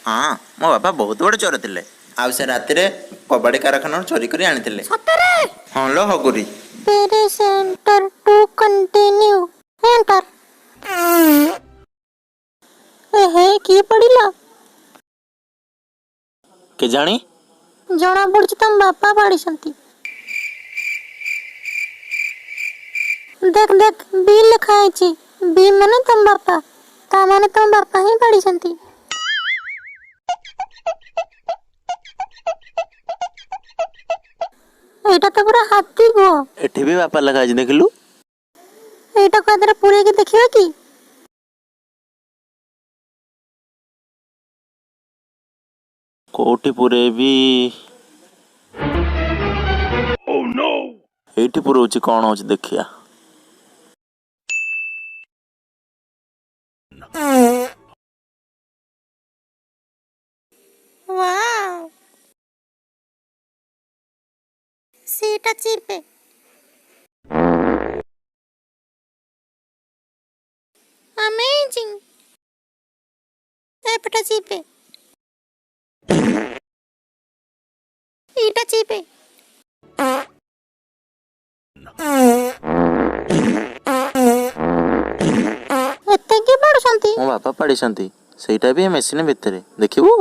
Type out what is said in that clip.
हाँ मो बापा बहुत बड़े चोर थे आउ से राति कबाड़ी कारखाना चोरी कर आनी हाँ लो हगुरी Enter to continue. Enter. किए पड़िला के जानी जना पड़ी तुम बापा पढ़ी देख देख बी लिखा है बी माने तुम बापा ता माने तुम बापा ही पढ़ी एटा तो पूरा हाथी गो एठी भी बापा लगा जी देखलु एटा को आदर पूरे के देखियो की कोठी पूरे भी ओह नो एठी पूरे होची कोन होची देखिया वाओ सीटा चिपे अमेजिंग एपटा चिपे ईटा चिपे एते के पड़छंती मो बापा पढ़ी सेटा भी मशीन भितर देखिबू